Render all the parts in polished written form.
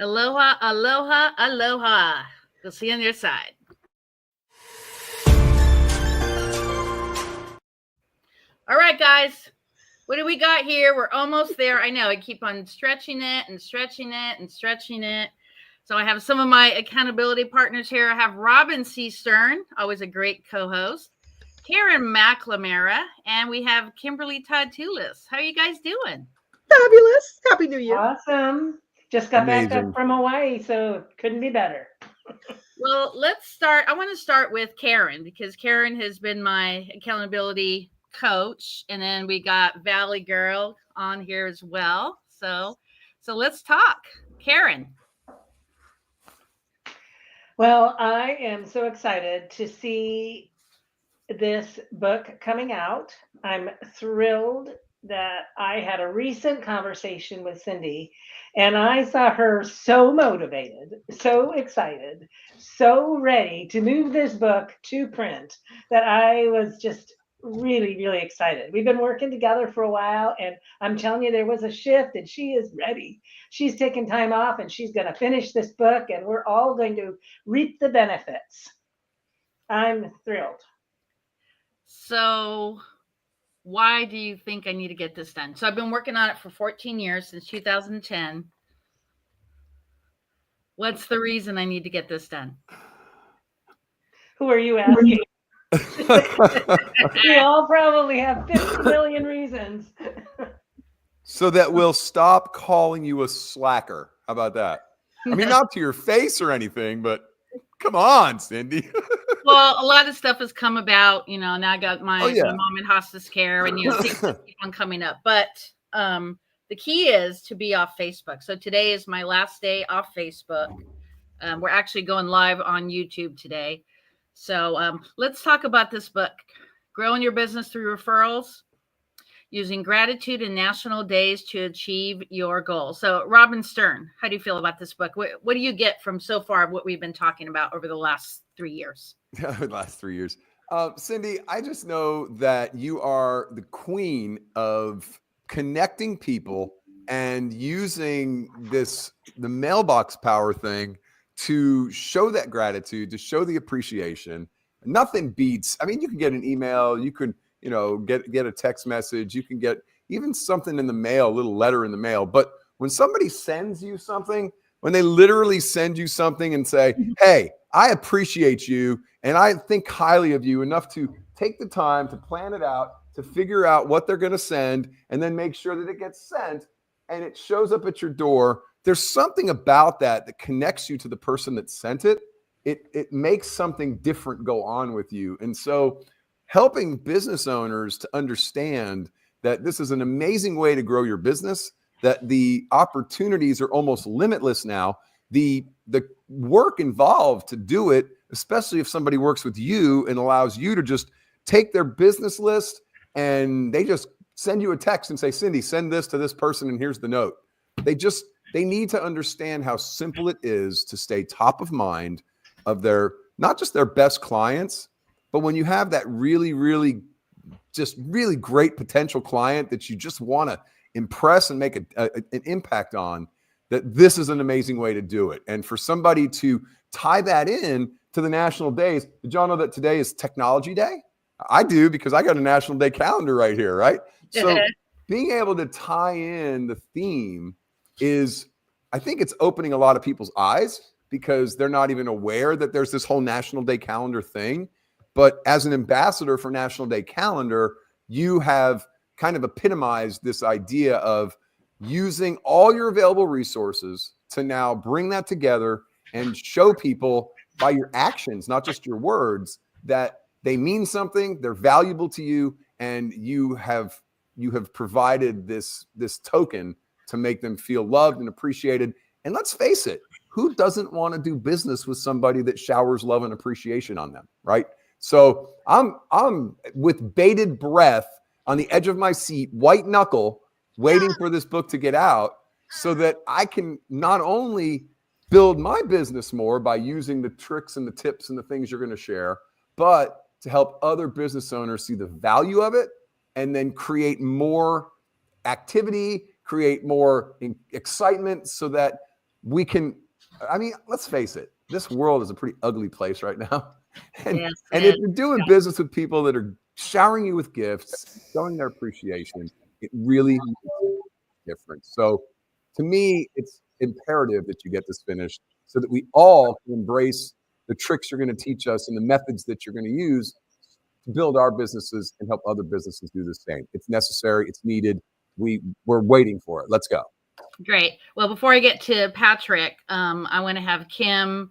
Aloha, aloha, aloha. We'll see you on your side. All right, guys. What do we got here? We're almost there. I know I keep on stretching it and stretching it and stretching it. So I have some of my accountability partners here. I have Robin C. Stern, always a great co-host, Karen McLamara, and we have Kimberly Todd Tulis. How are you guys doing? Fabulous. Happy New Year. Awesome. Just got back Amazing. up from Hawaii, so couldn't be better. Well, let's start. I want to start with Karen because Karen has been my accountability coach, and then we got Valley Girl on here as well. So let's talk. Karen. Well, I am so excited to see this book coming out. I'm thrilled that I had a recent conversation with Cindy, and I saw her so motivated, so excited, so ready to move this book to print that I was just really, really excited. We've been working together for a while, and I'm telling you, there was a shift, and she is ready. She's taken time off, and she's going to finish this book, and we're all going to reap the benefits. I'm thrilled. So why do you think I need to get this done? So I've been working on it for 14 years, since 2010. What's the reason I need to get this done? Who are you asking? We all probably have 50 million reasons. So that we'll stop calling you a slacker. How about that? I mean, not to your face or anything, but come on, Cindy. Well, a lot of stuff has come about, now I got my Oh, yeah. mom in hospice care and, things keep on coming up. But the key is to be off Facebook. So today is my last day off Facebook. We're actually going live on YouTube today. So let's talk about this book, Growing Your Business Through Referrals, Using Gratitude and National Days to Achieve Your Goals. So Robin Stern, how do you feel about this book? What do you get from so far of what we've been talking about over the last 3 years? The last 3 years. Cindy, I just know that you are the queen of connecting people and using the mailbox power thing to show that gratitude, to show the appreciation. Nothing beats, I mean, you can get an email, you can, get a text message, you can get even something in the mail, a little letter in the mail. But when somebody sends you something, when they literally send you something and say, hey, I appreciate you and I think highly of you enough to take the time to plan it out, to figure out what they're going to send, and then make sure that it gets sent and it shows up at your door. There's something about that connects you to the person that sent it. It makes something different go on with you. And so helping business owners to understand that this is an amazing way to grow your business, that the opportunities are almost limitless now. The work involved to do it, especially if somebody works with you and allows you to just take their business list and they just send you a text and say, Cindy, send this to this person and here's the note. They need to understand how simple it is to stay top of mind of not just their best clients, but when you have that really, really, just really great potential client that you just want to impress and make an impact on, that this is an amazing way to do it. And for somebody to tie that in to the national days, did y'all know that today is Technology Day? I do, because I got a National Day calendar right here, right? So being able to tie in the theme I think it's opening a lot of people's eyes, because they're not even aware that there's this whole National Day calendar thing. But as an ambassador for National Day calendar, you have kind of epitomized this idea of using all your available resources to now bring that together and show people by your actions, not just your words, that they mean something, they're valuable to you, and you have provided this token to make them feel loved and appreciated. And let's face it, who doesn't want to do business with somebody that showers love and appreciation on them, right? So I'm with bated breath on the edge of my seat, white knuckle, waiting for this book to get out so that I can not only build my business more by using the tricks and the tips and the things you're going to share, but to help other business owners see the value of it and then create more activity, create more excitement so that we can, I mean, let's face it, this world is a pretty ugly place right now. And, Yes, and it if is. you're doing business with people that are showering you with gifts, showing their appreciation, it really makes a difference. So to me, it's imperative that you get this finished so that we all can embrace the tricks you're going to teach us and the methods that you're going to use to build our businesses and help other businesses do the same. It's necessary. It's needed. We're waiting for it. Let's go. Great. Well, before I get to Patrick, I want to have Kim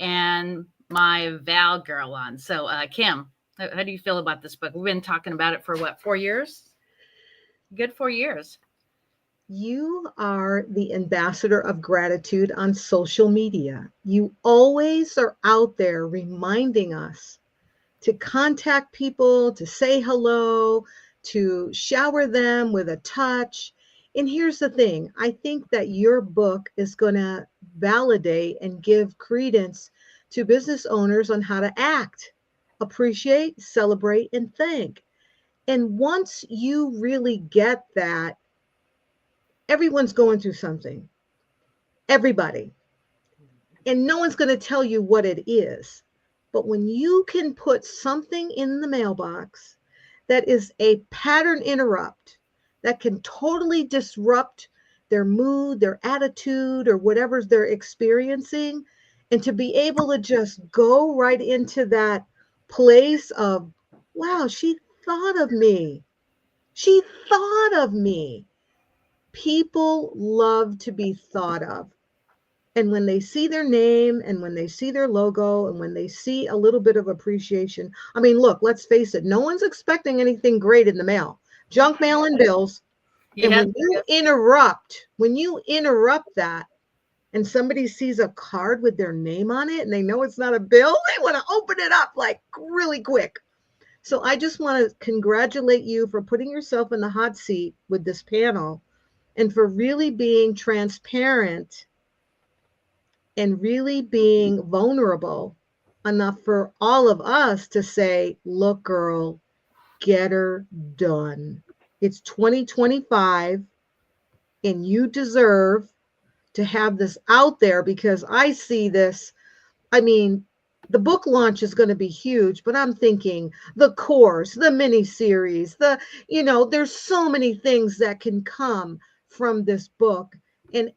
and my Val girl on. So, Kim, how do you feel about this book? We've been talking about it for what, 4 years? Good 4 years. You are the ambassador of gratitude on social media. You always are out there reminding us to contact people, to say hello, to shower them with a touch. And here's the thing, I think that your book is going to validate and give credence to business owners on how to act, appreciate, celebrate, and thank. And once you really get that, everyone's going through something, everybody. And no one's going to tell you what it is. But when you can put something in the mailbox that is a pattern interrupt, that can totally disrupt their mood, their attitude, or whatever they're experiencing, and to be able to just go right into that place of, wow, she thought of me. She thought of me. People love to be thought of. And when they see their name and when they see their logo and when they see a little bit of appreciation, I mean, look, let's face it, no one's expecting anything great in the mail. Junk mail and bills. And Yes, when you interrupt that and somebody sees a card with their name on it and they know it's not a bill, they want to open it up like really quick. So I just want to congratulate you for putting yourself in the hot seat with this panel and for really being transparent and really being vulnerable enough for all of us to say, look, girl, get her done. It's 2025 and you deserve to have this out there because I see this. I mean, the book launch is going to be huge, but I'm thinking the course, the mini series, there's so many things that can come from this book. And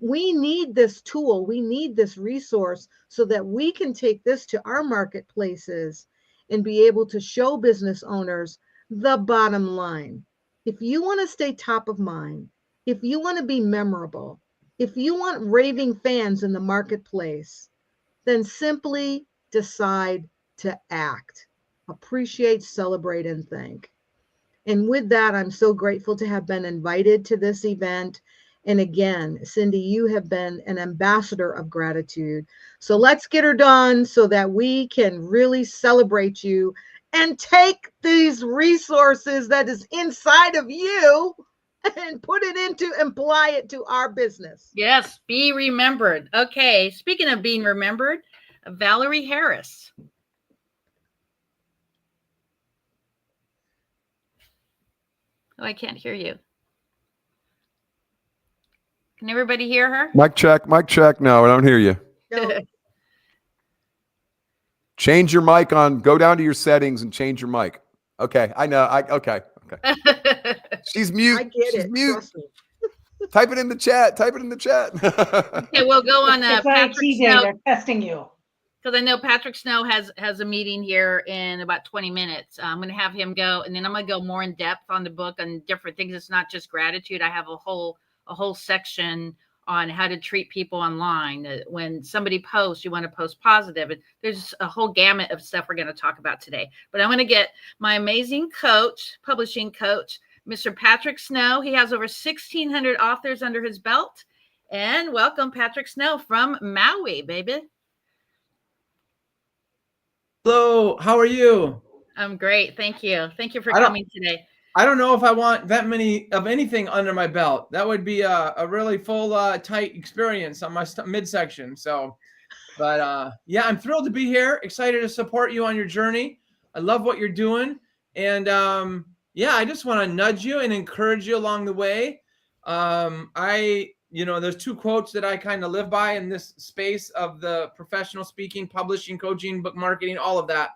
we need this tool, we need this resource so that we can take this to our marketplaces and be able to show business owners the bottom line. If you want to stay top of mind, if you want to be memorable, if you want raving fans in the marketplace, then simply decide to act, appreciate, celebrate, and thank. And with that, I'm so grateful to have been invited to this event. And again, Cindy, you have been an ambassador of gratitude. So let's get her done so that we can really celebrate you and take these resources that is inside of you and put it into, apply it to our business. Yes, be remembered. Okay, speaking of being remembered, Valerie Harris. Oh, I can't hear you. Can everybody hear her? Mic check, mic check. No, I don't hear you. No. Change your mic on, go down to your settings and change your mic. Okay, I know. Okay. She's mute. I get She's it. mute. Trust me. Type it in the chat. Okay, we'll go on It's Patrick TJ, Snow, they're testing you. because I know Patrick Snow has a meeting here in about 20 minutes. I'm going to have him go, and then I'm going to go more in depth on the book and different things. It's not just gratitude. I have a whole section on how to treat people online. When somebody posts, you want to post positive. And there's a whole gamut of stuff we're going to talk about today. But I'm going to get my amazing coach, publishing coach, Mr. Patrick Snow. He has over 1,600 authors under his belt. And welcome, Patrick Snow from Maui, baby. Hello, how are you? I'm great. Thank you. Thank you for coming today. I don't know if I want that many of anything under my belt. That would be a really full, tight experience on my midsection. So, but yeah, I'm thrilled to be here. Excited to support you on your journey. I love what you're doing. And yeah, I just want to nudge you and encourage you along the way. there's two quotes that I kind of live by in this space of the professional speaking, publishing, coaching, book marketing, all of that.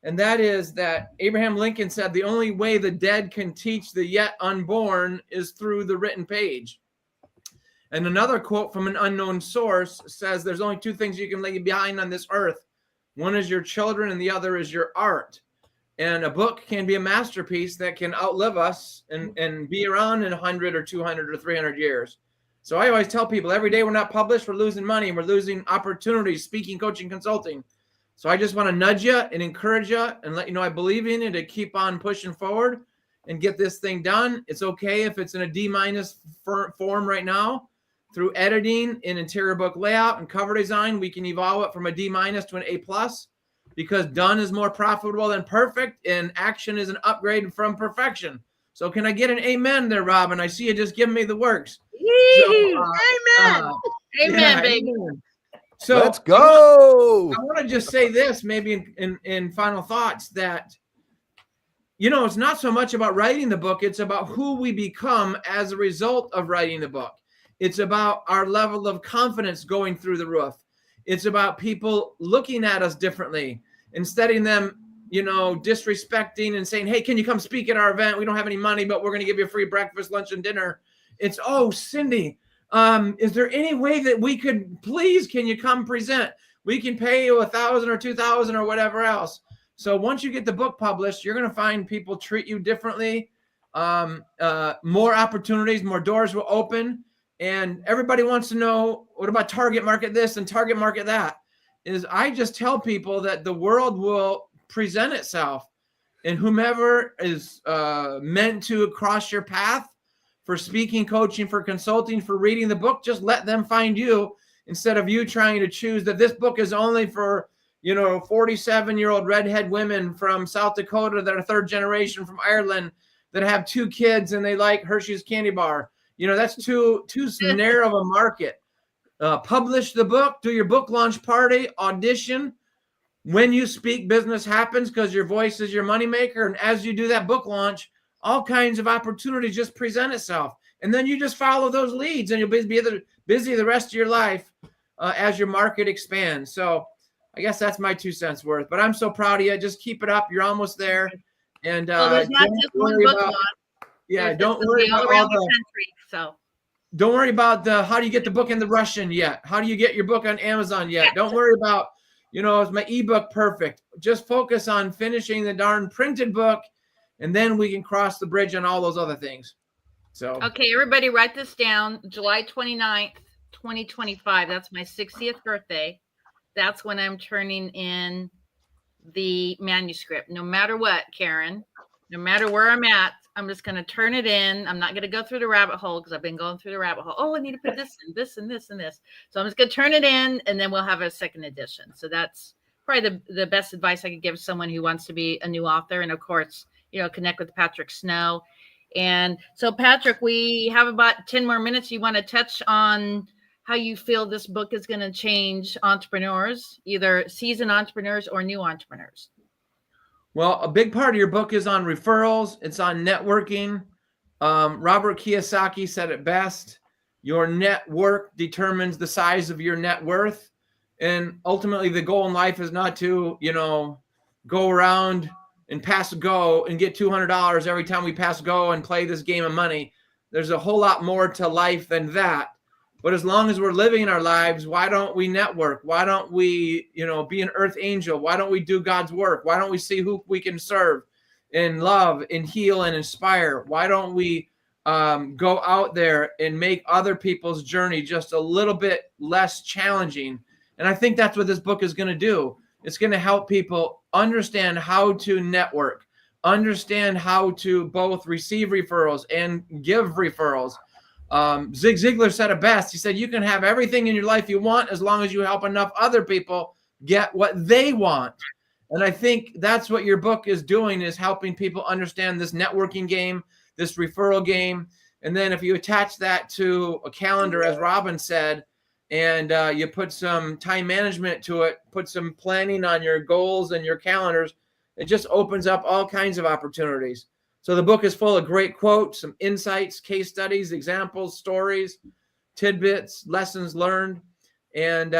And that is that Abraham Lincoln said, the only way the dead can teach the yet unborn is through the written page. And another quote from an unknown source says, there's only two things you can leave behind on this earth. One is your children and the other is your art. And a book can be a masterpiece that can outlive us and be around in 100 or 200 or 300 years. So I always tell people, every day we're not published, we're losing money. We're losing opportunities, speaking, coaching, consulting. So I just want to nudge you and encourage you and let you know I believe in you to keep on pushing forward and get this thing done. It's okay if it's in a D- form right now. Through editing and interior book layout and cover design, we can evolve it from a D- to an A+, because done is more profitable than perfect, and action is an upgrade from perfection. So can I get an amen there, Robin? I see you just giving me the works. Amen. Amen, baby. Amen. So let's go. I want to just say this, maybe in final thoughts, that, it's not so much about writing the book. It's about who we become as a result of writing the book. It's about our level of confidence going through the roof. It's about people looking at us differently, instead of them, disrespecting and saying, hey, can you come speak at our event? We don't have any money, but we're going to give you a free breakfast, lunch, and dinner. It's, oh, Cindy, is there any way that we could, please, can you come present? We can pay you $1,000 or $2,000 or whatever else. So once you get the book published, you're going to find people treat you differently. More opportunities, more doors will open. And everybody wants to know, what about target market this and target market that? Is I just tell people that the world will present itself, and whomever is meant to cross your path for speaking, coaching, for consulting, for reading the book, just let them find you, instead of you trying to choose that this book is only for 47-year-old redhead women from South Dakota that are third generation from Ireland that have 2 kids and they like Hershey's candy bar. That's too narrow of a market. Publish the book, do your book launch party, audition. When you speak, business happens because your voice is your moneymaker. And as you do that book launch, all kinds of opportunities just present itself. And then you just follow those leads, and you'll be busy the rest of your life as your market expands. So I guess that's my 2 cents worth. But I'm so proud of you. Just keep it up. You're almost there. And there's not just one book launch. Yeah, don't worry about all the country. So don't worry about how do you get the book in the Russian yet? How do you get your book on Amazon yet? Yeah. Don't worry about, is my ebook perfect? Just focus on finishing the darn printed book, and then we can cross the bridge on all those other things. So okay, everybody write this down. July 29th, 2025. That's my 60th birthday. That's when I'm turning in the manuscript. No matter what, Karen, no matter where I'm at, I'm just going to turn it in. I'm not going to go through the rabbit hole, because I've been going through the rabbit hole. Oh, I need to put this and this and this and this. So I'm just going to turn it in, and then we'll have a second edition. So that's probably the best advice I could give someone who wants to be a new author. And of course, connect with Patrick Snow. And so, Patrick, we have about 10 more minutes. You want to touch on how you feel this book is going to change entrepreneurs, either seasoned entrepreneurs or new entrepreneurs? Well, a big part of your book is on referrals. It's on networking. Robert Kiyosaki said it best. Your network determines the size of your net worth. And ultimately, the goal in life is not to, go around and pass go and get $200 every time we pass go and play this game of money. There's a whole lot more to life than that. But as long as we're living our lives, why don't we network? Why don't we, be an earth angel? Why don't we do God's work? Why don't we see who we can serve and love and heal and inspire? Why don't we go out there and make other people's journey just a little bit less challenging? And I think that's what this book is going to do. It's going to help people understand how to network, understand how to both receive referrals and give referrals. Zig Ziglar said it best. He said, you can have everything in your life you want as long as you help enough other people get what they want. And I think that's what your book is doing, is helping people understand this networking game, this referral game. And then if you attach that to a calendar, as Robin said, and you put some time management to it, put some planning on your goals and your calendars, it just opens up all kinds of opportunities. So the book is full of great quotes, some insights, case studies, examples, stories, tidbits, lessons learned. And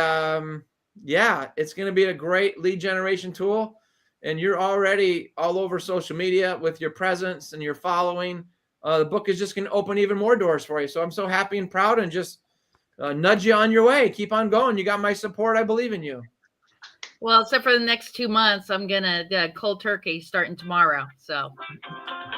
yeah, it's going to be a great lead generation tool. And you're already all over social media with your presence and your following. The book is just going to open even more doors for you. So I'm so happy and proud, and just nudge you on your way. Keep on going. You got my support. I believe in you. Well, except for the next 2 months, I'm gonna cold turkey starting tomorrow. So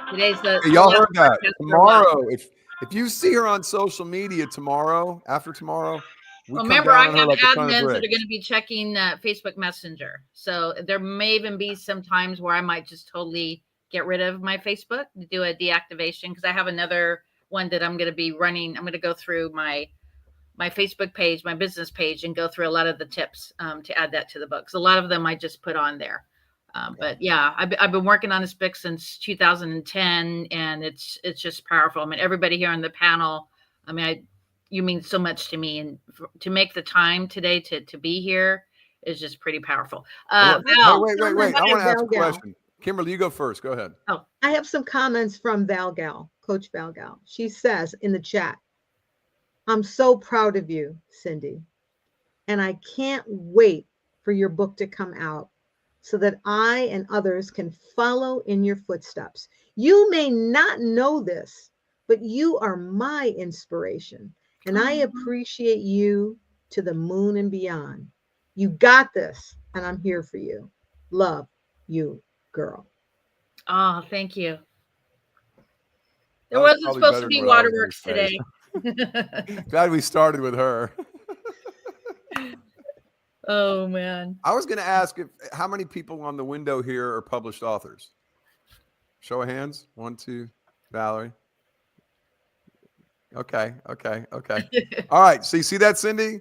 today's the Y'all heard that. Tomorrow, if you see her on social media tomorrow, after tomorrow, we Well, come remember, down I on her have like a ton of admins that are bricks. going to be checking Facebook Messenger. So there may even be some times where I might just totally get rid of my Facebook to do a deactivation, because I have another one that I'm going to be running. I'm going to go through my Facebook page, my business page, and go through a lot of the tips to add that to the book. So a lot of them I just put on there. But yeah, I've been working on this book since 2010, and it's just powerful. I mean, everybody here on the panel, I mean, you mean so much to me, and to make the time today to be here is just pretty powerful. Val, wait. I want to ask a question. Kimberly, you go first. Go ahead. Oh, I have some comments from Coach Val Gal. She says in the chat, I'm so proud of you, Cindy, and I can't wait for your book to come out so that I and others can follow in your footsteps. You may not know this, but you are my inspiration, and I appreciate you to the moon and beyond. You got this, and I'm here for you. Love you, girl. oh, thank you. There That was wasn't probably supposed better to than be what I was waterworks gonna today. Glad we started with her. Oh man. I was going to ask how many people on the window here are published authors? Show of hands. 1, 2. Valerie. Okay. All right. So you see that, Cindy?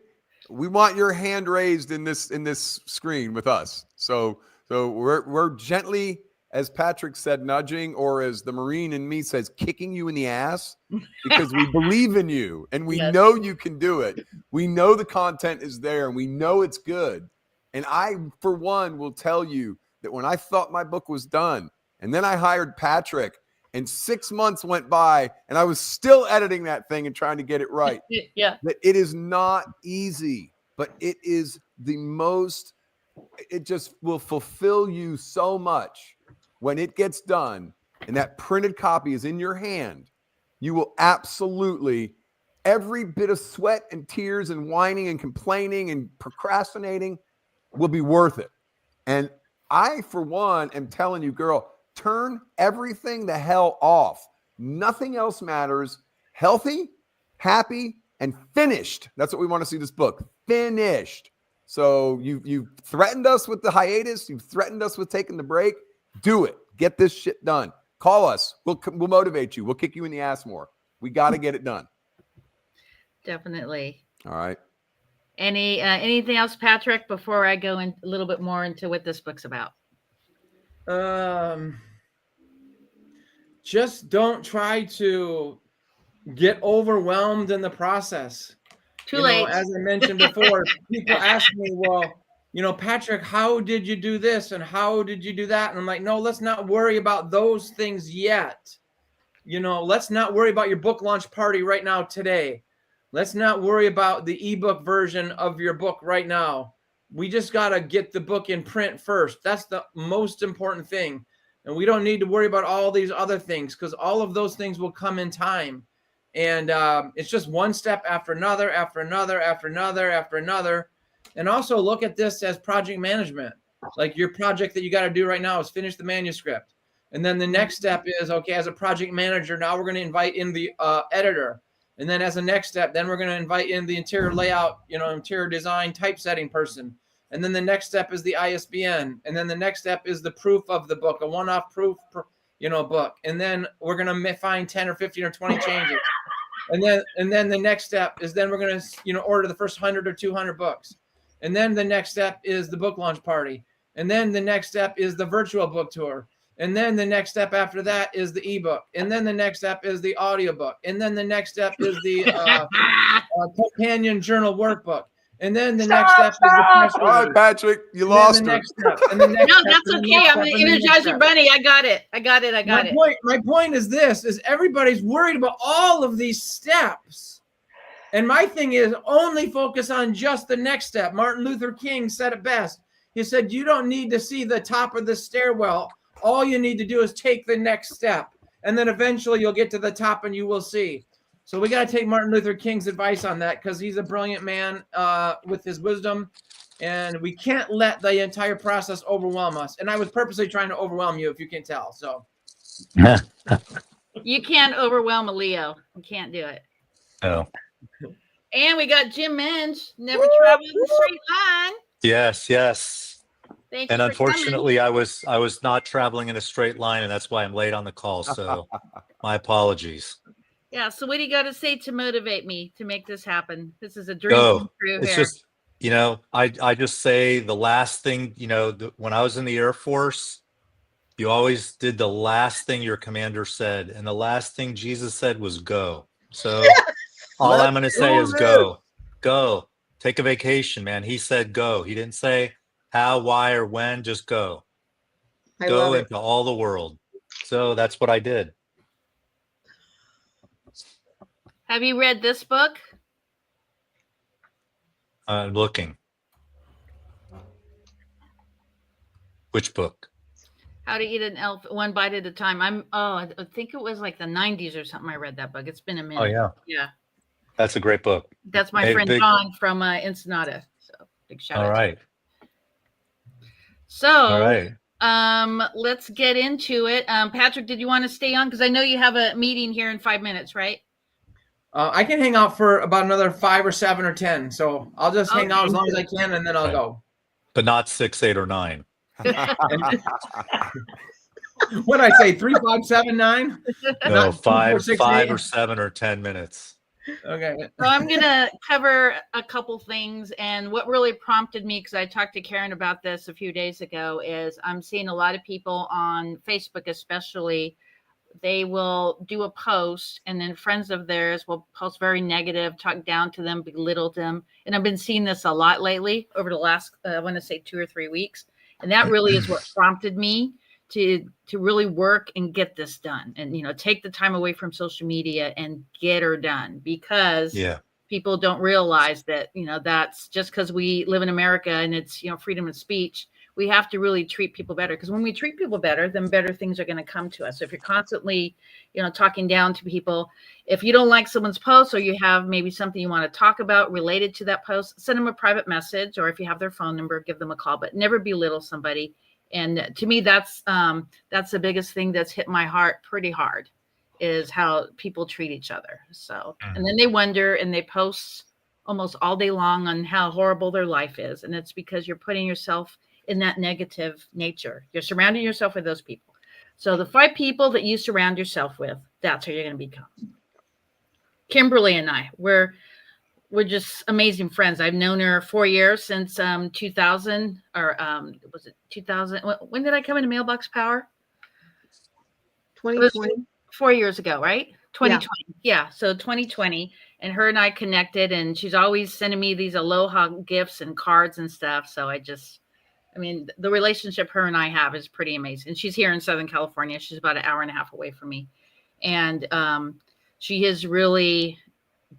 We want your hand raised in this screen with us. So we're gently, as Patrick said, nudging, or as the Marine in me says, kicking you in the ass, because we believe in you and we know you can do it. We know the content is there and we know it's good. And I, for one, will tell you that when I thought my book was done, and then I hired Patrick, and 6 months went by and I was still editing that thing and trying to get it right. Yeah. That it is not easy, but it is it just will fulfill you so much when it gets done and that printed copy is in your hand. You will absolutely, every bit of sweat and tears and whining and complaining and procrastinating will be worth it. And I, for one, am telling you, girl, turn everything the hell off. Nothing else matters. Healthy, happy, and finished. That's what we want to see this book. Finished. So you've threatened us with the hiatus. You've threatened us with taking the break. Do it. Get this shit done. Call us. We'll motivate you. We'll kick you in the ass more. We got to get it done. Definitely. All right. Anything else, Patrick, before I go in a little bit more into what this book's about? Just don't try to get overwhelmed in the process. Too late. As I mentioned before, people ask me, well, Patrick, how did you do this? And how did you do that? And I'm like, no, let's not worry about those things yet. Let's not worry about your book launch party right now today. Let's not worry about the ebook version of your book right now. We just got to get the book in print first. That's the most important thing. And we don't need to worry about all these other things, because all of those things will come in time. And it's just one step after another, after another, after another, after another. And also look at this as project management. Like your project that you got to do right now is finish the manuscript. And then the next step is, okay, as a project manager, now we're going to invite in the editor. And then as a next step, then we're going to invite in the interior layout, interior design typesetting person. And then the next step is the ISBN. And then the next step is the proof of the book, a one-off proof, book. And then we're going to find 10 or 15 or 20 changes. And then the next step is then we're going to, order the first 100 or 200 books. And then the next step is the book launch party. And then the next step is the virtual book tour. And then the next step after that is the ebook. And then the next step is the audiobook. And then the next step is the companion journal workbook. And then the next step is the press release. All right, Patrick, you lost her. No, that's okay. I'm the Energizer Bunny. I got it. My point is this: everybody's worried about all of these steps. And my thing is only focus on just the next step. Martin Luther King said it best. He said, you don't need to see the top of the stairwell. All you need to do is take the next step. And then eventually you'll get to the top and you will see. So we got to take Martin Luther King's advice on that, because he's a brilliant man with his wisdom. And we can't let the entire process overwhelm us. And I was purposely trying to overwhelm you, if you can tell. So You can't overwhelm a Leo. You can't do it. Oh, And we got Jim Minch, never traveled in a straight line. yes, yes. Thank you And for unfortunately, I was not traveling in a straight line, and that's why I'm late on the call. So my apologies. coming. Yeah. So what do you got to say to motivate me to make this happen? This is a dream Go. come true It's here. just, I just say the last thing, when I was in the Air Force, you always did the last thing your commander said. And the last thing Jesus said was go. So all I'm going to say is go, take a vacation, man. He said, go. He didn't say how, why, or when, just go, I go love it. into all the world. So that's what I did. Have you read this book? I'm looking. Which book? How to Eat an Elephant One Bite at a Time. I think it was like the 90s or something. I read that book. It's been a minute. Oh, yeah. Yeah. That's a great book. That's my Hey, friend big- John from Ensenada. So big shout out. All to right. him. So All right. let's get into it. Patrick, did you want to stay on? Because I know you have a meeting here in 5 minutes, right? I can hang out for about another 5 or 7 or 10. So I'll just hang out as long as I can, and then I'll Right. go. But not 6, 8, or 9. What did I say? 3, 5, 7, 9? No, Not 5, 4, 6, 5 8. or 7 or 10 minutes. Okay. So I'm going to cover a couple things. And what really prompted me, because I talked to Karen about this a few days ago, is I'm seeing a lot of people on Facebook, especially, they will do a post and then friends of theirs will post very negative, talk down to them, belittle them. And I've been seeing this a lot lately over the last, I want to say 2 or 3 weeks. And that really is what prompted me to really work and get this done, and take the time away from social media and get her done, because Yeah. people don't realize that that's just because we live in America and it's freedom of speech. We have to really treat people better, because when we treat people better, then better things are going to come to us. So if you're constantly talking down to people, if you don't like someone's post, or you have maybe something you want to talk about related to that post, send them a private message, or if you have their phone number, give them a call, but never belittle somebody. And to me, that's the biggest thing that's hit my heart pretty hard, is how people treat each other. So, and then they wonder and they post almost all day long on how horrible their life is. And it's because you're putting yourself in that negative nature. You're surrounding yourself with those people. So the 5 people that you surround yourself with, that's who you're going to become. Kimberly and I, we're just amazing friends. I've known her 4 years, since 2000, or was it 2000? When did I come into Mailbox Power? 2020. 4 years ago, right? 2020. Yeah. So 2020, and her and I connected, and she's always sending me these aloha gifts and cards and stuff. So the relationship her and I have is pretty amazing. She's here in Southern California. She's about an hour and a half away from me. And she has really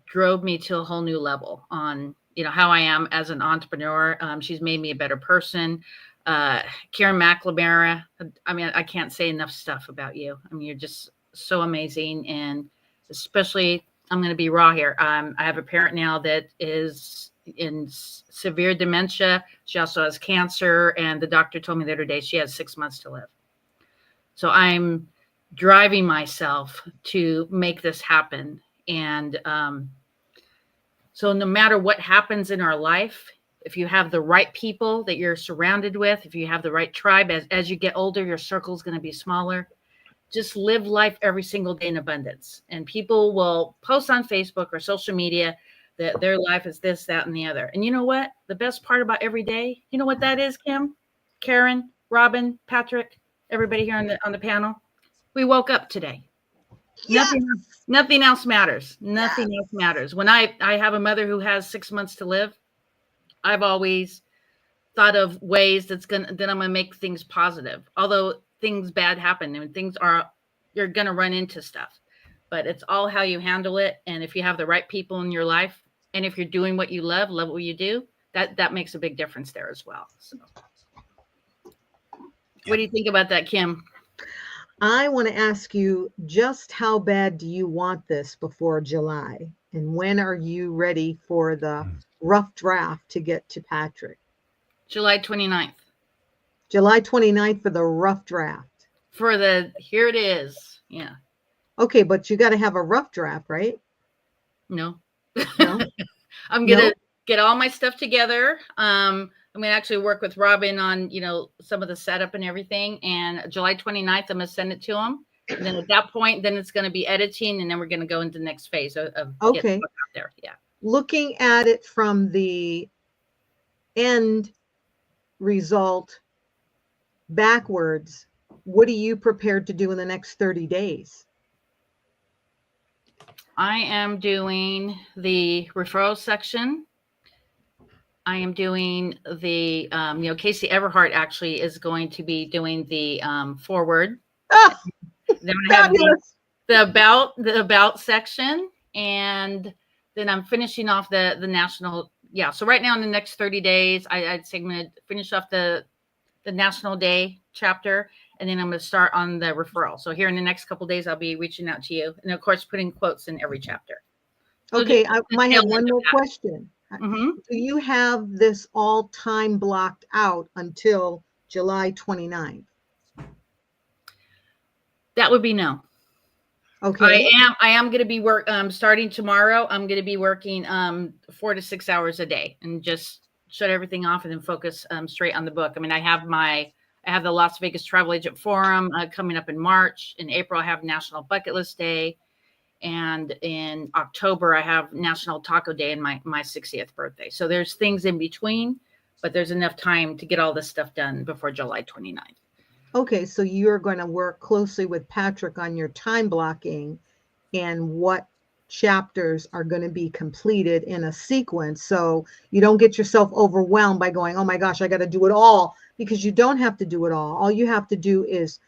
drove me to a whole new level on, how I am as an entrepreneur. She's made me a better person. Karen McLemara, I can't say enough stuff about you. You're just so amazing. And especially, I'm going to be raw here. I have a parent now that is in severe dementia. She also has cancer. And the doctor told me the other day she has 6 months to live. So I'm driving myself to make this happen. And so no matter what happens in our life, if you have the right people that you're surrounded with, if you have the right tribe, as you get older, your circle is going to be smaller. Just live life every single day in abundance. And people will post on Facebook or social media that their life is this, that, and the other. And you know what? The best part about every day, you know what that is, Kim, Karen, Robin, Patrick, everybody here on the panel? We woke up today. Yes. Nothing else matters. Nothing else matters. When I have a mother who has 6 months to live, I've always thought of ways that I'm gonna make things positive. Although things bad happen and you're gonna run into stuff, but it's all how you handle it. And if you have the right people in your life, And if you're doing what you love what you do, that makes a big difference there as well. So what do you think about that, Kim? I want to ask you, just how bad do you want this before July? And when are you ready for the rough draft to get to Patrick? July 29th. July 29th for the rough draft. Here it is. Yeah. Okay, but you got to have a rough draft, right? No. No? I'm going to get all my stuff together. I'm going to actually work with Robin on, some of the setup and everything. And July 29th, I'm going to send it to him. And then at that point, then it's going to be editing. And then we're going to go into the next phase of getting the book out there. Yeah. Looking at it from the end result backwards, what are you prepared to do in the next 30 days? I am doing the referral section. I am doing the, Casey Everhart actually is going to be doing the forward. Oh, then I have the about section, and then I'm finishing off the national. Yeah. So right now in the next 30 days, I'd say I'm going to finish off the National Day chapter, and then I'm going to start on the referral. So here in the next couple of days, I'll be reaching out to you, and of course, putting quotes in every chapter. So okay, I might have one more question. Mm-hmm. Do you have this all time blocked out until July 29th? That would be no. Okay. I am going to be starting tomorrow. I'm going to be working 4 to 6 hours a day and just shut everything off and then focus straight on the book. I mean, I have the Las Vegas Travel Agent Forum coming up in March. In April, I have National Bucket List Day. And in October, I have National Taco Day and my 60th birthday. So there's things in between, but there's enough time to get all this stuff done before July 29th. Okay, so you're going to work closely with Patrick on your time blocking and what chapters are going to be completed in a sequence, so you don't get yourself overwhelmed by going, oh my gosh, I got to do it all, because you don't have to do it all. All you have to do is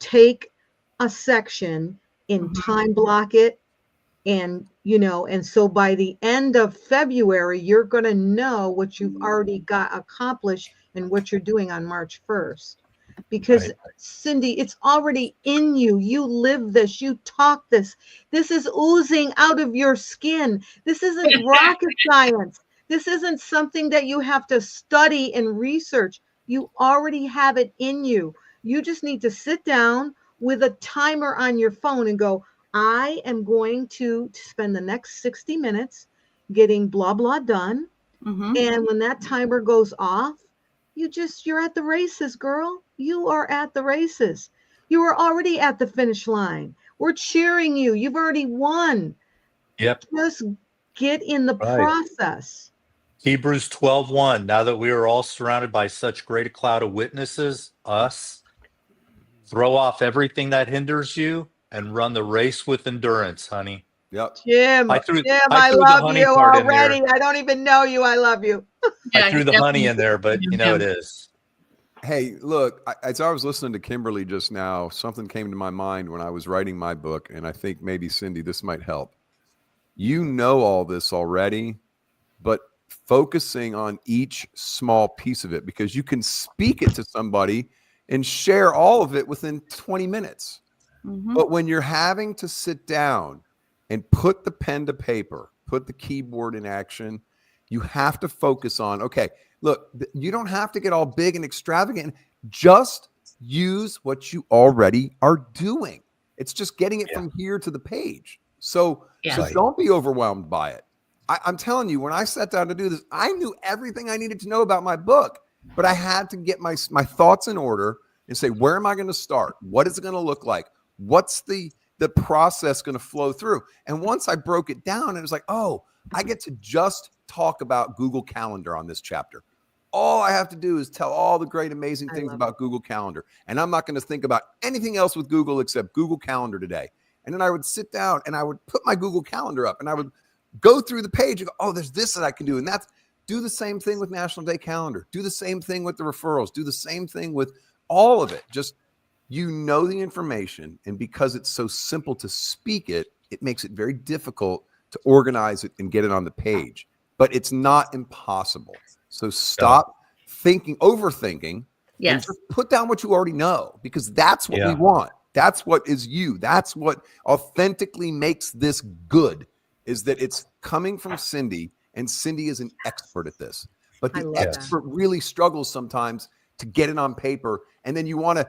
take a section in time block it, and and so by the end of February, you're going to know what you've already got accomplished and what you're doing on March 1st. Because right. Cindy, it's already in you. You live this, you talk this. This is oozing out of your skin. This isn't rocket science. This isn't something that you have to study and research. You already have it in you. You just need to sit down with a timer on your phone and go, I am going to spend the next 60 minutes getting blah, blah done. Mm-hmm. And when that timer goes off, you're at the races, girl. You are at the races. You are already at the finish line. We're cheering you. You've already won. Yep. Just get in the process. Hebrews 12:1. Now that we are all surrounded by such great a cloud of witnesses, us, throw off everything that hinders you and run the race with endurance, honey. Yep. Jim, I love you already. I don't even know you. I love you. I threw the honey in there, but it is. Hey, look, as I was listening to Kimberly just now, something came to my mind when I was writing my book, and I think maybe, Cindy, this might help. You know all this already, but focusing on each small piece of it, because you can speak it to somebody and share all of it within 20 minutes. Mm-hmm. But when you're having to sit down and put the pen to paper, put the keyboard in action, you have to focus on, okay, look, you don't have to get all big and extravagant. Just use what you already are doing. It's just getting it from here to the page. So don't be overwhelmed by it. I'm telling you, when I sat down to do this, I knew everything I needed to know about my book, but I had to get my thoughts in order and say, where am I going to start? What is it going to look like? What's the process going to flow through? And once I broke it down, it was like, oh, I get to just talk about Google Calendar on this chapter. All I have to do is tell all the great, amazing things about Google Calendar. And I'm not going to think about anything else with Google except Google Calendar today. And then I would sit down and I would put my Google Calendar up and I would go through the page and go, oh, there's this that I can do. And do the same thing with National Day Calendar. Do the same thing with the referrals. Do the same thing with all of it. Just, the information. And because it's so simple to speak it, it makes it very difficult to organize it and get it on the page. But it's not impossible. So stop overthinking, and Yes. just put down what you already know, because that's what we Yeah. want. That's what is you. That's what authentically makes this good, is that it's coming from Cindy, and Cindy is an expert at this. But I the love that. expert really struggles sometimes to get it on paper, and then you want to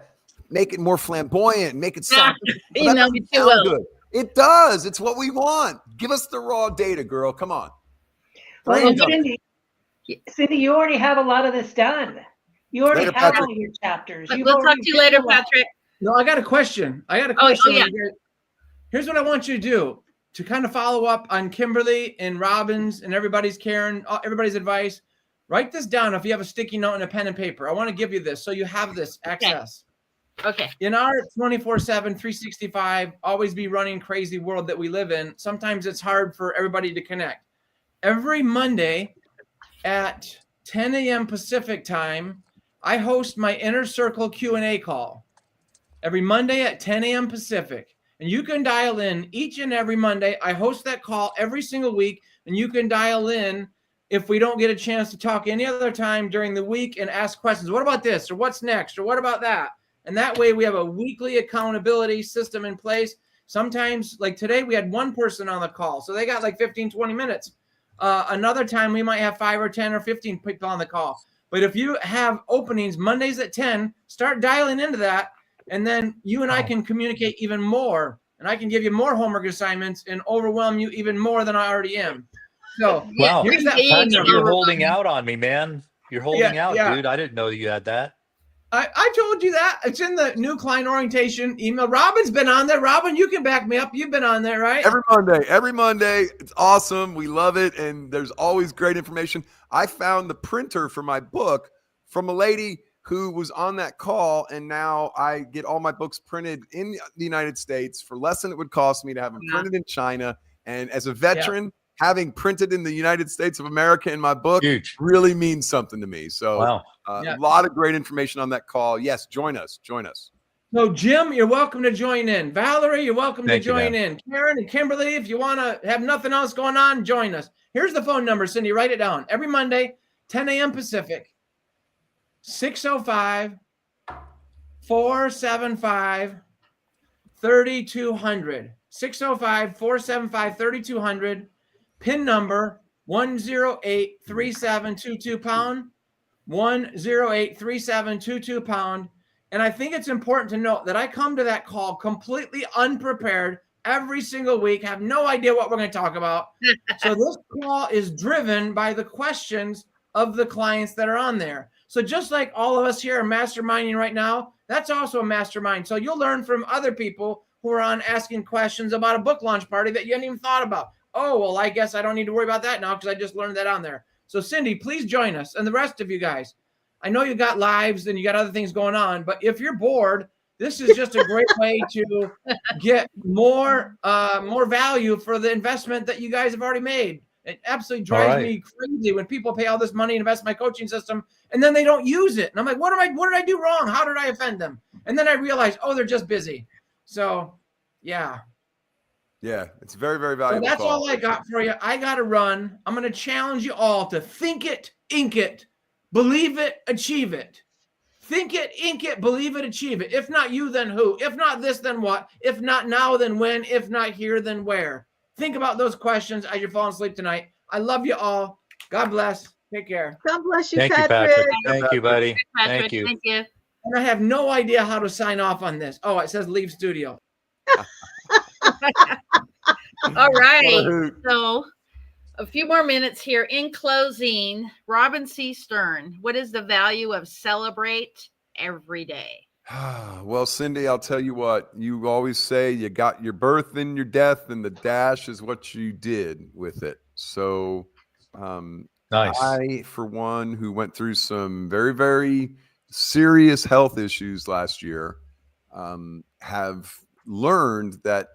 make it more flamboyant, make it sound You that know doesn't me too sound well. good. It does. It's what we want. Give us the raw data, girl. Come on. Well, Bring it up. Cindy, you already have a lot of this done. You already Later, have Patrick. all your chapters. We'll You've talk already to you later, written a lot. Patrick. No, I got a question. yeah. Here's what I want you to do to kind of follow up on Kimberly and Robin's and everybody's advice. Write this down if you have a sticky note and a pen and paper. I want to give you this so you have this access. Okay. In our 24/7, 365, always be running crazy world that we live in, sometimes it's hard for everybody to connect. Every Monday at 10 a.m. Pacific time, I host my Inner Circle Q&A call. Every Monday at 10 a.m. Pacific. And you can dial in each and every Monday. I host that call every single week, and you can dial in if we don't get a chance to talk any other time during the week and ask questions. What about this? Or what's next? Or what about that? And that way we have a weekly accountability system in place. Sometimes, like today, we had one person on the call. So they got like 15, 20 minutes. Another time we might have 5 or 10 or 15 people on the call. But if you have openings Mondays at 10, start dialing into that. And then you and I can communicate even more. And I can give you more homework assignments and overwhelm you even more than I already am. So Wow. here's that phone Patrick, number. you're holding out on me, man. You're holding out, yeah. dude. I didn't know you had that. I told you that. It's in the new client orientation email. Robin's been on there. Robin, you can back me up. You've been on there, right? Every Monday. It's awesome. We love it. And there's always great information. I found the printer for my book from a lady who was on that call. And now I get all my books printed in the United States for less than it would cost me to have them printed in China. And as a veteran, having printed in the United States of America in my book really means something to me. So wow. A lot of great information on that call. Yes, join us. So Jim, you're welcome to join in. Valerie, you're welcome to join in. Karen and Kimberly, if you want to have nothing else going on, join us. Here's the phone number, Cindy. Write it down. Every Monday, 10 a.m. Pacific, 605-475-3200. 605-475-3200. PIN number 1083722 pound. 1083722 pound. And I think it's important to note that I come to that call completely unprepared every single week, have no idea what we're going to talk about. So this call is driven by the questions of the clients that are on there. So just like all of us here are masterminding right now, that's also a mastermind. So you'll learn from other people who are on asking questions about a book launch party that you hadn't even thought about. Oh, well, I guess I don't need to worry about that now because I just learned that on there. So Cindy, please join us, and the rest of you guys. I know you got lives and you got other things going on, but if you're bored, this is just a great way to get more value for the investment that you guys have already made. It absolutely drives me crazy when people pay all this money and invest in my coaching system and then they don't use it. And I'm like, what did I do wrong? How did I offend them? And then I realize, oh, they're just busy. So yeah. Yeah, it's very, very valuable. So that's all I got for you. I got to run. I'm going to challenge you all to think it, ink it, believe it, achieve it. Think it, ink it, believe it, achieve it. If not you, then who? If not this, then what? If not now, then when? If not here, then where? Think about those questions as you're falling asleep tonight. I love you all. God bless. Take care. God bless you, Thank Patrick. you, Patrick. Thank you, buddy. Patrick, Thank you. Thank you. And I have no idea how to sign off on this. Oh, it says leave studio. All right. So a few more minutes here. In closing, Robin C. Stern, what is the value of celebrate every day? Well, Cindy, I'll tell you what, you always say you got your birth and your death, and the dash is what you did with it. So Nice. I, for one, who went through some very, very serious health issues last year, have learned that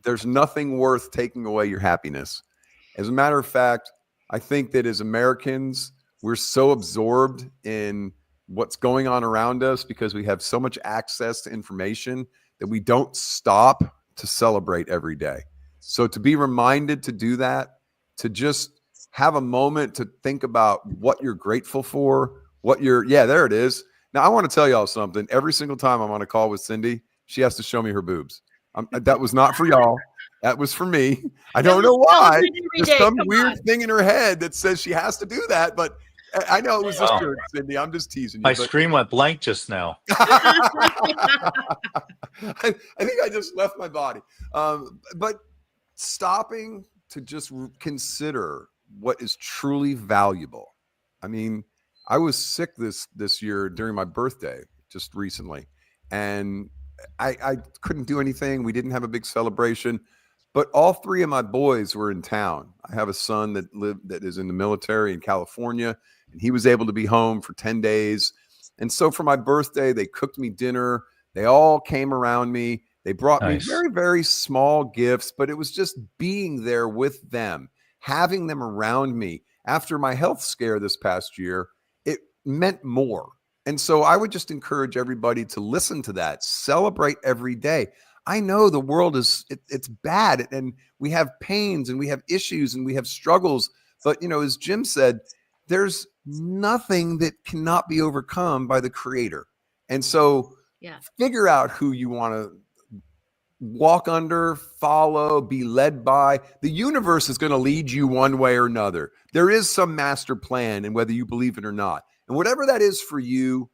there's nothing worth taking away your happiness. As a matter of fact, I think that as Americans, we're so absorbed in what's going on around us because we have so much access to information that we don't stop to celebrate every day. So to be reminded to do that, to just have a moment to think about what you're grateful for, there it is. Now I want to tell y'all something. Every single time I'm on a call with Cindy, she has to show me her boobs. That was not for y'all. That was for me. I don't know why. There's some weird thing in her head that says she has to do that, but I know it was just joke, Cindy. I'm just teasing you. My screen went blank just now. I think I just left my body. But stopping to just consider what is truly valuable. I mean, I was sick this year during my birthday just recently, and I couldn't do anything. We didn't have a big celebration, but all three of my boys were in town. I have a son that is in the military in California, and he was able to be home for 10 days. And so for my birthday, they cooked me dinner. They all came around me. They brought me very, very small gifts, but it was just being there with them, having them around me. After my health scare this past year, it meant more. And so I would just encourage everybody to listen to that, celebrate every day. I know the world it's bad, and we have pains and we have issues and we have struggles. But, as Jim said, there's nothing that cannot be overcome by the Creator. And so figure out who you want to walk under, follow, be led by. The universe is going to lead you one way or another. There is some master plan, and whether you believe it or not. And whatever that is for you,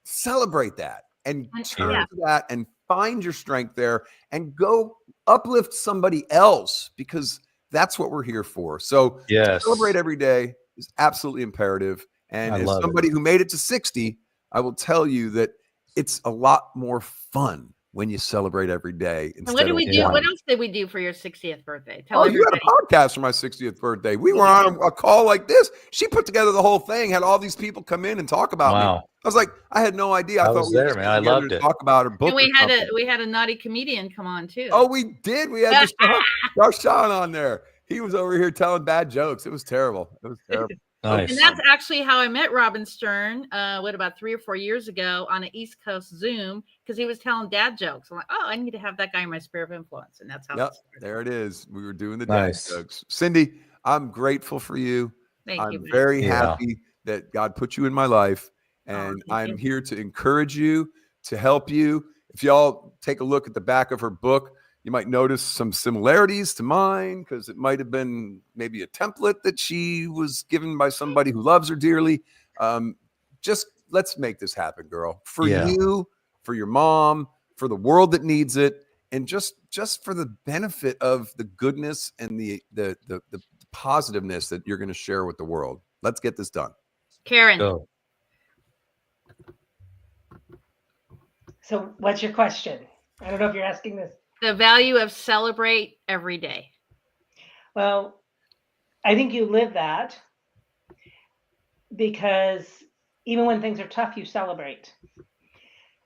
celebrate that and turn to that and find your strength there and go uplift somebody else, because that's what we're here for. So celebrate every day is absolutely imperative. And as somebody who made it to 60, I will tell you that it's a lot more fun when you celebrate every day. And what do we do? What else did we do for your 60th birthday? Tell everybody. You had a podcast for my 60th birthday. We were on a call like this. She put together the whole thing, had all these people come in and talk about me. I was like, I had no idea. I thought we were there, man. I loved it. Talk about her book. And we had a naughty comedian come on too. Oh, we did. We had Sean on there. He was over here telling bad jokes. It was terrible. It was terrible. Nice. And that's actually how I met Robin Stern, about 3 or 4 years ago on an East Coast Zoom, because he was telling dad jokes. I'm like, oh, I need to have that guy in my sphere of influence. And that's how it started. There it is. We were doing the dad jokes. Cindy, I'm grateful for you. I'm very happy that God put you in my life. And I'm here to encourage you, to help you. If y'all take a look at the back of her book, you might notice some similarities to mine, because it might have been maybe a template that she was given by somebody who loves her dearly. Just let's make this happen, girl. For you, for your mom, for the world that needs it, and just for the benefit of the goodness and the positiveness that you're going to share with the world. Let's get this done. Karen. Go. So what's your question? I don't know if you're asking this. The value of celebrate every day. Well, I think you live that, because even when things are tough, you celebrate.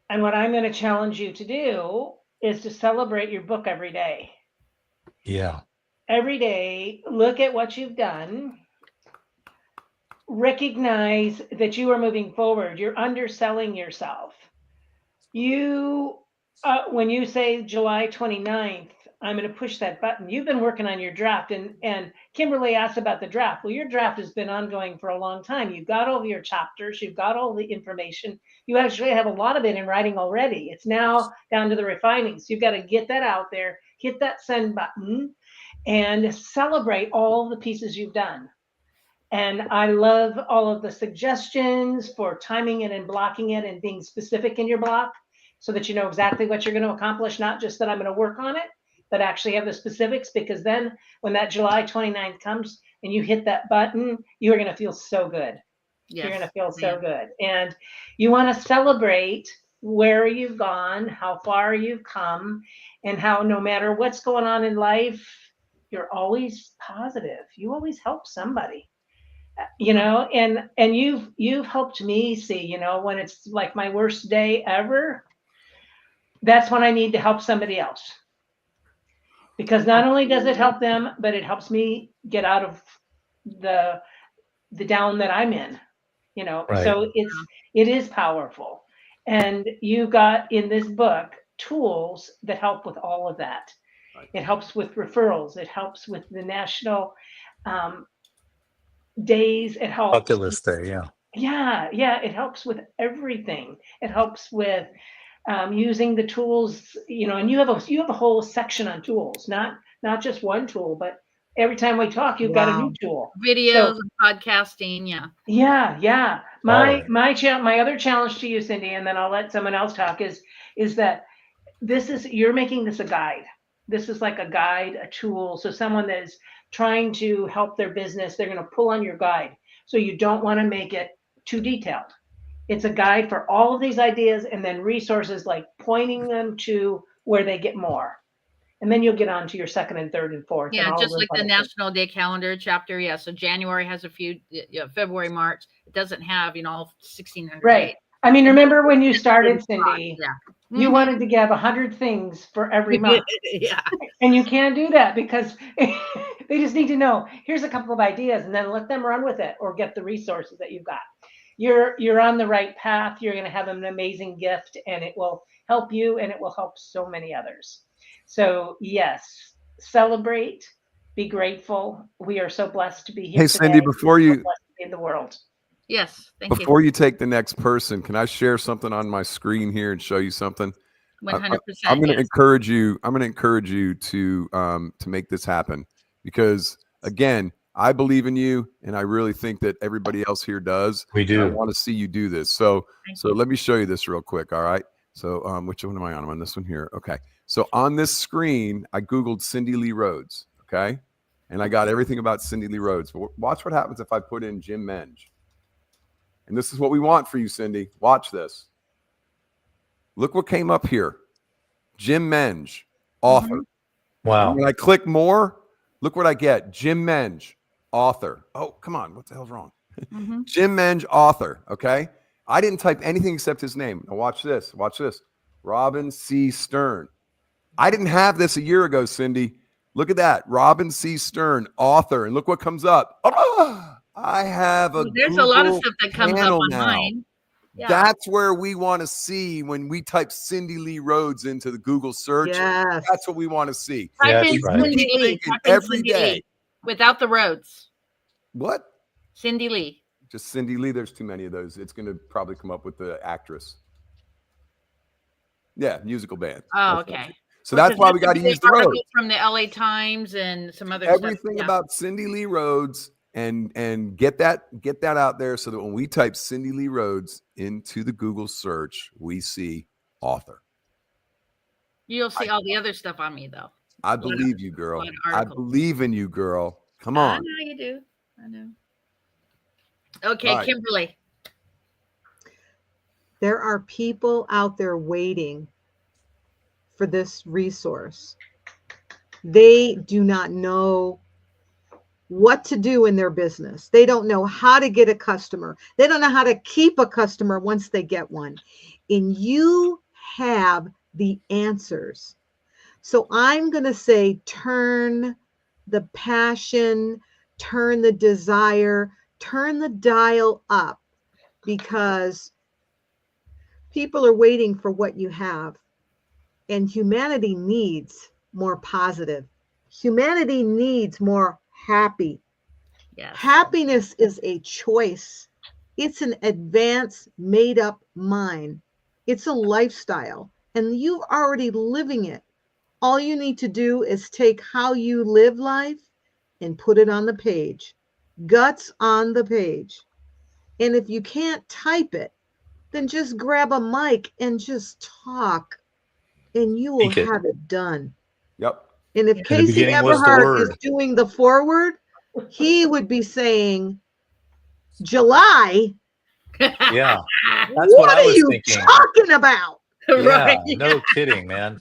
And what I'm going to challenge you to do is to celebrate your book every day. Yeah. Every day, look at what you've done. Recognize that you are moving forward. You're underselling yourself. When you say July 29th, I'm going to push that button. You've been working on your draft, and Kimberly asked about the draft. Well, your draft has been ongoing for a long time. You've got all your chapters. You've got all the information. You actually have a lot of it in writing already. It's now down to the refining. So you've got to get that out there, hit that send button, and celebrate all the pieces you've done. And I love all of the suggestions for timing it and blocking it and being specific in your block, so that you know exactly what you're going to accomplish, not just that I'm going to work on it, but actually have the specifics, because then when that July 29th comes and you hit that button, you're going to feel so good. Yes. You're going to feel so good. And you want to celebrate where you've gone, how far you've come, and how no matter what's going on in life, you're always positive. You always help somebody. And you've helped me see, when it's like my worst day ever, that's when I need to help somebody else, because not only does it help them, but it helps me get out of the down that I'm in, Right. So it is powerful. And you got in this book tools that help with all of that. Right. It helps with referrals. It helps with the national days. It helps. Bucket list day, yeah. Yeah. It helps with everything. It helps with using the tools, and you have a whole section on tools, not just one tool, but every time we talk, you've got a new Wow. tool. Videos So and podcasting. Yeah. yeah. All of it. My other challenge to you, Cindy, and then I'll let someone else talk, is that you're making this a guide. This is like a guide, a tool. So someone that is trying to help their business, they're going to pull on your guide. So you don't want to make it too detailed. It's a guide for all of these ideas and then resources like pointing them to where they get more. And then you'll get on to your second and third and fourth and Yeah, all just of like the those. National Day calendar chapter. Yeah, so January has a few. February, March. It doesn't have all 1,600 Right. days. I mean, remember when you It's started, really Cindy, yeah. you Mhm. wanted to give 100 things for every month. Yeah. And you can't do that because they just need to know, here's a couple of ideas, and then let them run with it or get the resources that you've got. You're on the right path. You're going to have an amazing gift, and it will help you, and it will help so many others. So yes, celebrate, be grateful. We are so blessed to be here Hey, today. Cindy, before We're so you blessed to be in the world. Yes. Thank you. before you take the next person, can I share something on my screen here and show you something? 100%. I'm going to Yes. encourage you. I'm going to encourage you to make this happen, because again, I believe in you, and I really think that everybody else here does. We And I do. want to see you do this. So Thank you. let me show you this real quick. All right. So which one am I on? I'm on this one here. Okay. So on this screen, I Googled Cindy Lee Rhodes. Okay. And I got everything about Cindy Lee Rhodes. But watch what happens if I put in Jim Menge. And this is what we want for you, Cindy. Watch this. Look what came up here. Jim Menge, author. Wow. And when I click more, look what I get. Jim Menge, author. Oh, come on. What the hell's wrong? Mhm. Jim Menge, author. Okay. I didn't type anything except his name. Now watch this. Watch this. Robin C. Stern. I didn't have this a year ago, Cindy. Look at that. Robin C. Stern, author. And look what comes up. Oh, I have a There's Google a lot of stuff that comes up panel on now. mine. Yeah. That's where we want to see when we type Cindy Lee Rhodes into the Google search. Yes. That's what we want to see. Yeah, Type in that's right. Cindy Keep Lee. thinking Type in every Cindy day. Lee without the roads. What? Cindy Lee. Just Cindy Lee. There's too many of those. It's going to probably come up with the actress. Yeah, musical band. Oh, That's okay. So that's why we got to use the road. article from the LA Times and some other Everything stuff. about Cindy Lee Rhodes, and get that out there so that when we type Cindy Lee Rhodes into the Google search, we see author. You'll see all the other stuff on me, though. I believe you, girl. lot of I articles. believe in you, girl. Come I on. know you do. I know. Okay, Right. Kimberly. There are people out there waiting for this resource. They do not know what to do in their business. They don't know how to get a customer. They don't know how to keep a customer once they get one. And you have the answers. So I'm going to say, turn the passion, turn the desire, turn the dial up, because people are waiting for what you have. And humanity needs more positive. Humanity needs more happy. Yes. Happiness is a choice. It's an advanced, made up mind. It's a lifestyle, and you're already living it. All you need to do is take how you live life and put it on the page. Guts on the page. And if you can't type it, then just grab a mic and just talk, and you will Speak it. have it done. Yep. And if In the Casey beginning was the Everhart is word. doing the forward, he would be saying, July, Yeah, that's what I are was you thinking. talking about? Right. Yeah, no kidding, man.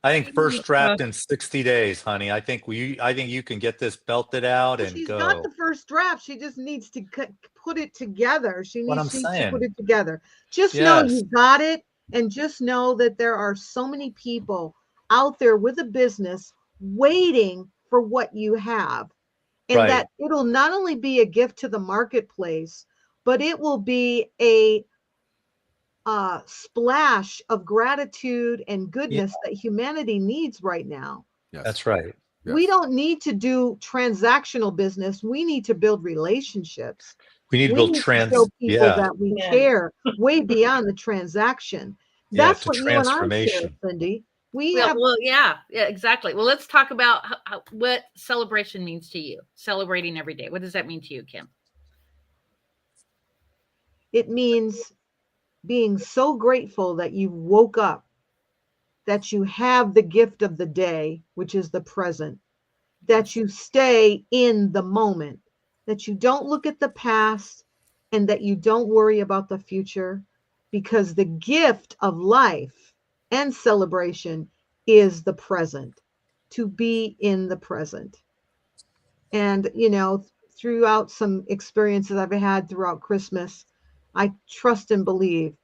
I think first draft in 60 days, honey. I think you can get this belted out Well, and she's go. got the first draft. She just needs to put it together. She What I'm needs to saying. put it together. Just know Yes. you got it, and just know that there are so many people out there with a business waiting for what you have, and Right. that it'll not only be a gift to the marketplace, but it will be a splash of gratitude and goodness that humanity needs right now. Yes. That's right. We Yes. don't need to do transactional business. We need to build relationships. We need to We build need to show people yeah, that we Yeah. care way beyond the transaction. That's to what you and I share, transformation. Cindy. We Well, have yeah, exactly. Well, let's talk about what celebration means to you. Celebrating every day. What does that mean to you, Kim? it means being so grateful that you woke up, that you have the gift of the day, which is the present, that you stay in the moment, that you don't look at the past, and that you don't worry about the future, because the gift of life and celebration is the present, to be in the present. And, throughout some experiences I've had throughout Christmas, I trust and believe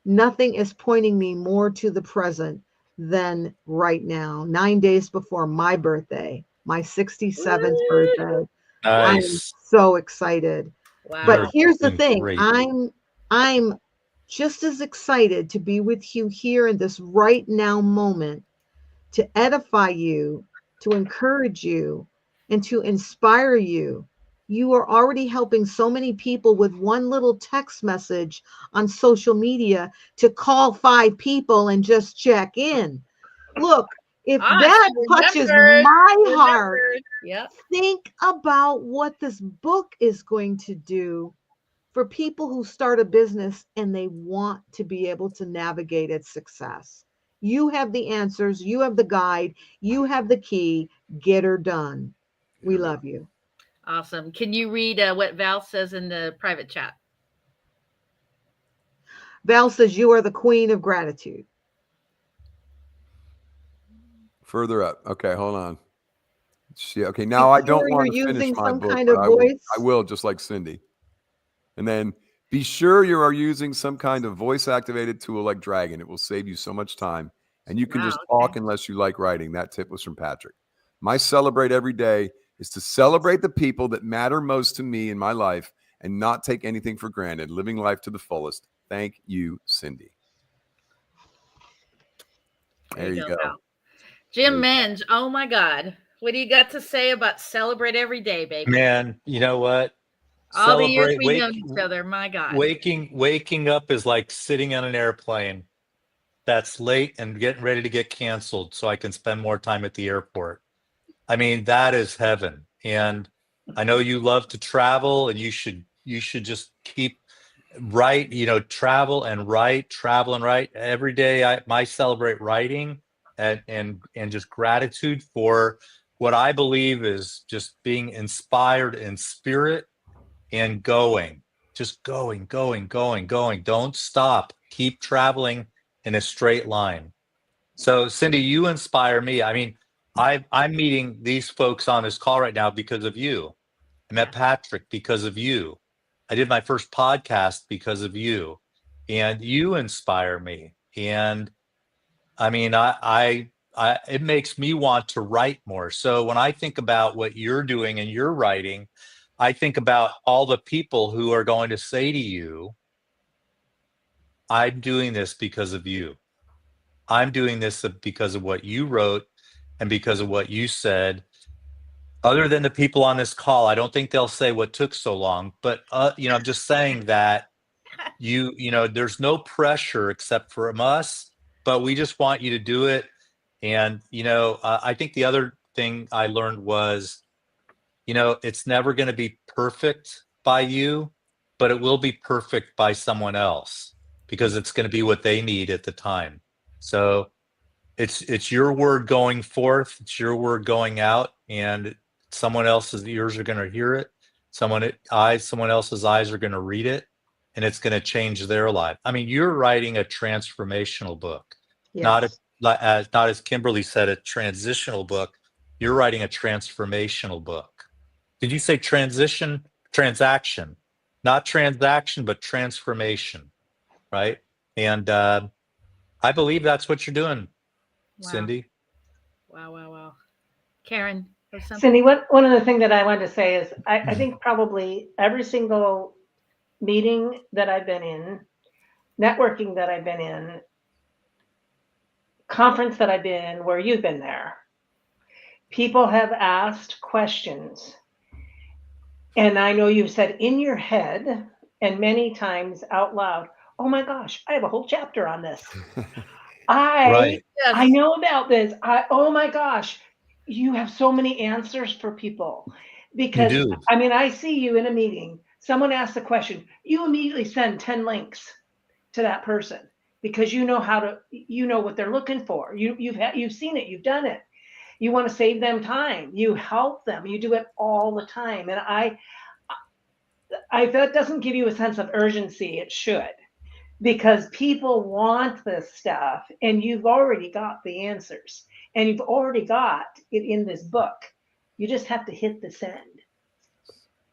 nothing is pointing me more to the present than right now, 9 days before my birthday, my 67th birthday. I'm Nice. so excited. Wow. But here's the doing thing. great. I'm just as excited to be with you here in this right now moment, to edify you, to encourage you, and to inspire you. You are already helping so many people with one little text message on social media to call 5 people and just check in. Look, if that touches my heart, Yeah. think about what this book is going to do for people who start a business and they want to be able to navigate its success. You have the answers, you have the guide, you have the key. Get her done. We love you. Awesome. Can you read what Val says in the private chat? Val says you are the queen of gratitude. Further up. Okay, hold on. Okay, now I don't want to finish my book, kind but of I voice. will, just like Cindy. And then be sure you are using some kind of voice-activated tool like Dragon. It will save you so much time. And you can just talk unless you like writing. That tip was from Patrick. My celebrate every day is to celebrate the people that matter most to me in my life and not take anything for granted, living life to the fullest. Thank you, Cindy. There you go. Val. Jim Menz, oh my God. What do you got to say about celebrate every day, baby? Man, you know what? All the years we've known each other, my God. Waking up is like sitting on an airplane that's late and getting ready to get canceled so I can spend more time at the airport. I mean, that is heaven. And I know you love to travel, and you should just keep travel and write every day. I celebrate writing and just gratitude for what I believe is just being inspired in spirit and going, just going. Don't stop. Keep traveling in a straight line. So Cindy, you inspire me. I mean, I'm meeting these folks on this call right now because of you. I met Patrick because of you. I did my first podcast because of you, and you inspire me. And I mean, I it makes me want to write more. So when I think about what you're doing and you're writing, I think about all the people who are going to say to you, I'm doing this because of you. I'm doing this because of what you wrote and because of what you said. Other than the people on this call, I don't think they'll say what took so long, but I'm just saying that there's no pressure except from us, but we just want you to do it. And, I think the other thing I learned was, it's never going to be perfect by you, but it will be perfect by someone else because it's going to be what they need at the time. So it's your word going forth, it's your word going out, and someone else's ears are going to hear it. Someone else's eyes are going to read it, and it's going to change their life. I mean, you're writing a transformational book, Yes. not as Kimberly said, a transitional book. You're writing a transformational book. Did you say transaction? Not transaction, but transformation, right? And I believe that's what you're doing, Cindy. Wow. Karen, Cindy, one of the things that I wanted to say is I think probably every single meeting that I've been in, networking that I've been in, conference that I've been in where you've been there, people have asked questions. And I know you've said in your head and many times out loud, oh my gosh, I have a whole chapter on this. Right. I know about this. Oh my gosh, you have so many answers for people. Because You do. I mean, I see you in a meeting, someone asks a question, you immediately send 10 links to that person because you know what they're looking for. You've seen it, you've done it. You want to save them time. You help them. You do it all the time. And that doesn't give you a sense of urgency. It should, because people want this stuff and you've already got the answers and you've already got it in this book. You just have to hit the send.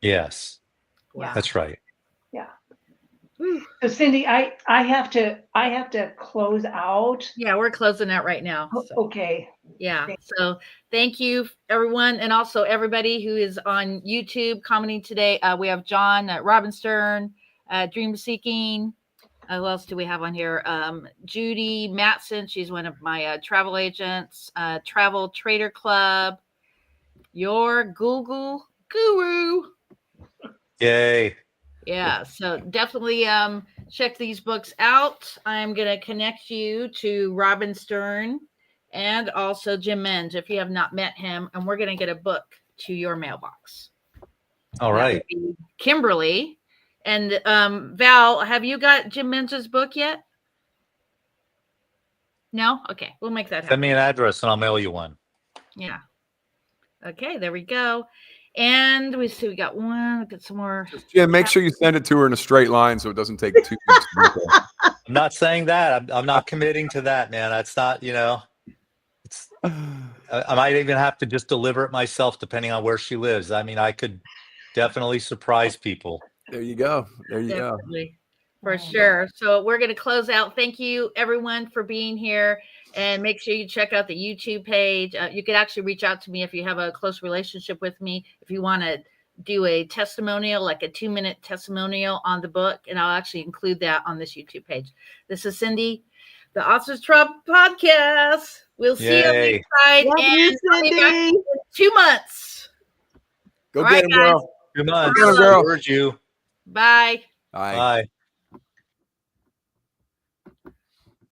Yes. Wow. That's right. Yeah. So Cindy, I have to close out. Yeah, we're closing out right now. So. Okay. Yeah. So thank you, everyone. And also everybody who is on YouTube commenting today. We have John Robin Stern, Dream Seeking. Who else do we have on here? Judy Matson. She's one of my travel agents. Travel Trader Club. Your Google Guru. Yay. Yeah, so definitely check these books out. I'm going to connect you to Robin Stern and also Jim Menz if you have not met him, and we're going to get a book to your mailbox. All right. Kimberly and Val, have you got Jim Menz's book yet? No? Okay, we'll make that happen. Send me an address and I'll mail you one. Yeah. Okay, there we go. And we see we got one. We'll get some more. Jim, make sure you send it to her in a straight line so it doesn't take 2 weeks to get there. I'm not saying that. I'm not committing to that, man. That's not, it's. I might even have to just deliver it myself, depending on where she lives. I mean, I could definitely surprise people. There you go. There you Definitely. For sure. So we're going to close out. Thank you, everyone, for being here. And make sure you check out the YouTube page. You could actually reach out to me if you have a close relationship with me. If you want to do a testimonial, like a 2-minute testimonial on the book, and I'll actually include that on this YouTube page. This is Cindy, the Authors Trump Podcast. We'll see you next time. Love you, Cindy. In 2 months. Go All get right, him, guys. girl. 2 months. Go, girl. Urge you. Bye. Bye. Bye.